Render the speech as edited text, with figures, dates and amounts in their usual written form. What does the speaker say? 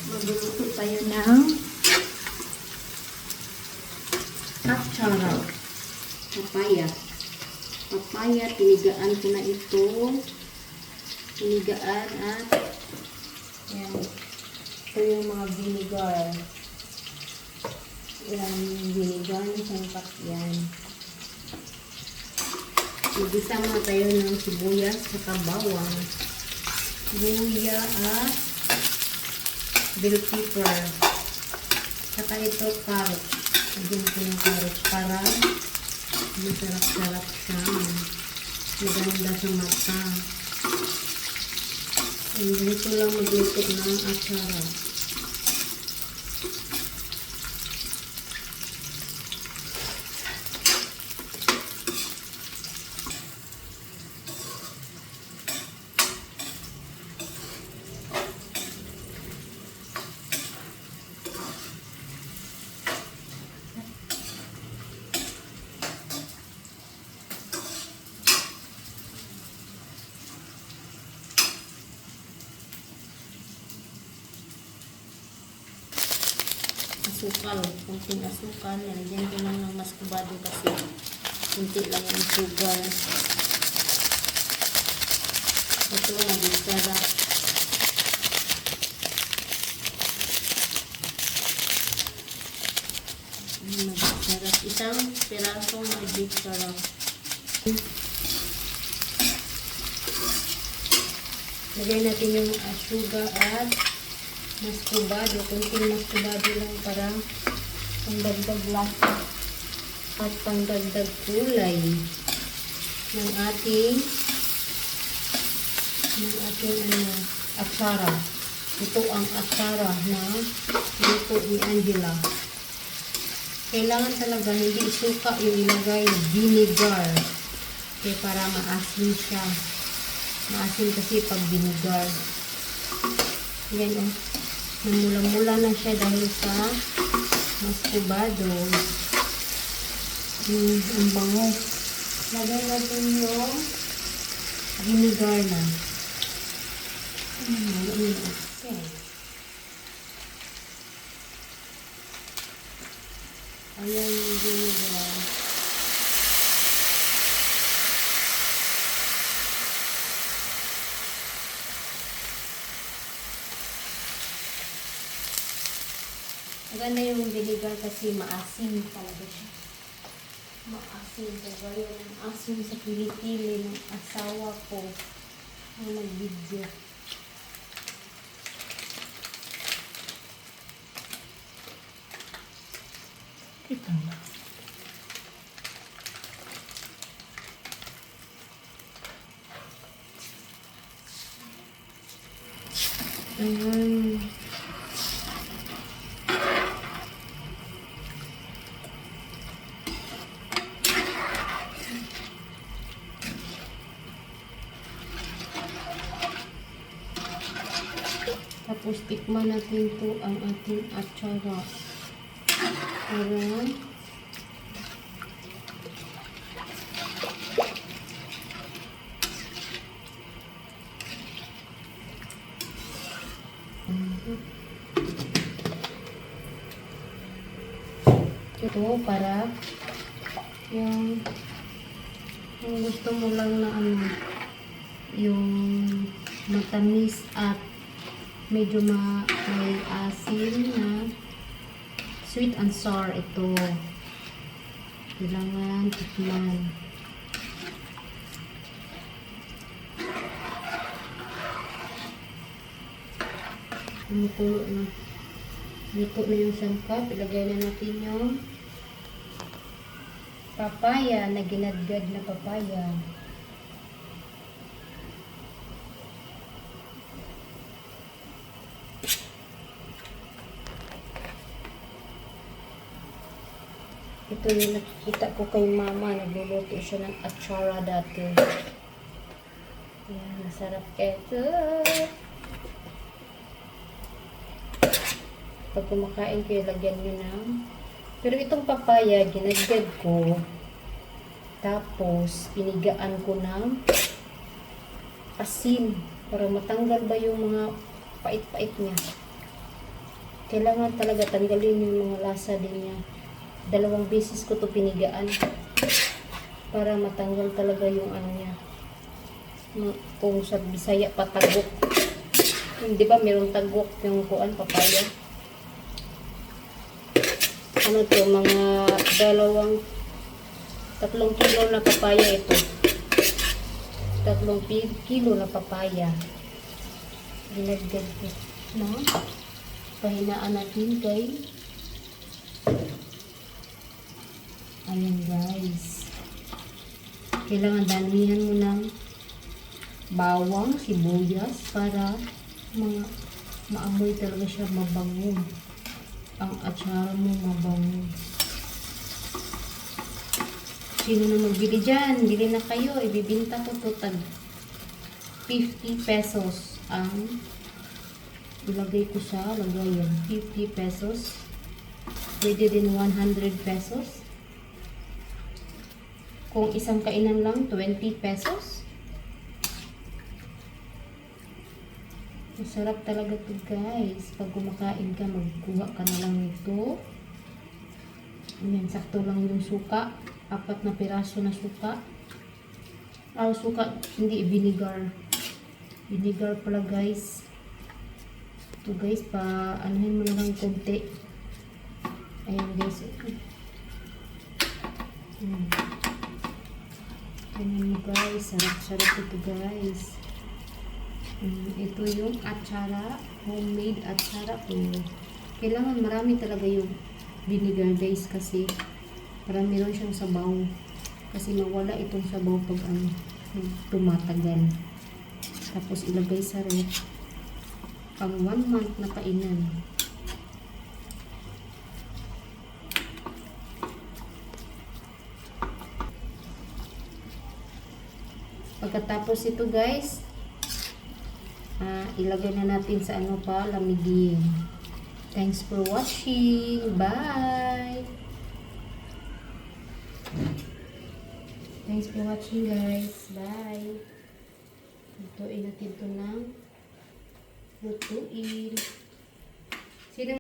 Magluluto tayo ng atsara. Papaya. Papaya, tinigaan ko na ito. Tinigaan at yan. Ito yung mga vinegar. Yan, yung vinegar na sangkap yan. Magisa muna tayo ng sibuyas sa bawang. Luya at bell pepper. Saka ito carrot. Lagyan ko ng carrot para masarap-sarap siya. Maganda sa mata. And dito lang magluto ng atsara. Asukal, kunting asukal. Yan ko lang ng maskubado kasi kunti lang yung sugar. Ito, nag-sarap. Nag-sarap. Isang pirasong nag-sarap. Lagay natin yung sugar at maskubado, kunting maskubado lang para pangdagdag lasa at pangdagdag kulay ng ating atsara. Ito ang atsara na luto ni Angela. Kailangan talaga hindi suka yung ilagay, vinegar. Kaya para maasim siya. Maasim kasi pag vinegar. Yan o. Namula-mula na siya dahil sa maskubado. Ang bango. Lagay natin yung vinegar na. Okay. Ayan yung vinegar. Maganda yung vinegar kasi maasim talaga siya. Maasim talaga yung asim sa pili-pili ng asawa ko na nag-video. Kita na. Tapos tikman natin to ang ating atsara. Para ito para yung gusto mo lang na yung matamis at medyo may asin na sweet and sour ito. Kailangan tikman. Luto na. Luto na yung sangkap. Ilagay na natin yung papaya na ginadgad na papaya. Ito yung nakikita ko kay mama. Nagluluto siya ng atsara dati. Yan, masarap ito. Pag kumakain kayo, lagyan nyo ng... Pero itong papaya, ginagad ko. Tapos, pinigaan ko ng asin. Para matanggal ba yung mga pait-pait niya. Kailangan talaga tanggalin yung mga lasa din niya. 2 beses ko to pinigaan para matanggal talaga yung ano niya. Kung sa Bisaya patagok. Di ba mayroong tagok yung kuan papaya? Ano to, mga 3 kilo na papaya ito. 3 kilo na papaya. Ginagdag ko na pahinaan natin kay ayan guys. Kailangan damihan mo ng bawang, sibuyas para maamoy talaga siya, mabango. Ang atsara mo mabango. Sino na magbili dyan? Bili na kayo. Ibibinta ko to tag 50 pesos ang ilagay ko sa lagayan. 50 pesos. Pwede din 100 pesos. Kung isang kainan lang, 20 pesos. Masarap talaga to guys. Pag kumakain ka, magkuha ka na lang nito. Ayan, sakto lang yung suka. 4 na piraso na suka. Suka, hindi vinegar. Vinegar pala guys. Ito guys, anuhin mo na lang konti. Ayan guys. Ayan mo guys. Sarap-sarap ito guys. Ito yung atsara. Homemade atsara po. Kailangan marami talaga yung vinegar guys kasi para meron siyang sabaw. Kasi mawala itong sabaw pag tumatagal. Tapos ilagay sa ref. Pang 1 month na kainan. Pagkatapos ito guys, ilagay na natin sa lamigin. Thanks for watching. Bye! Thanks for watching guys. Bye! Lutuin natin ito ng lutuin.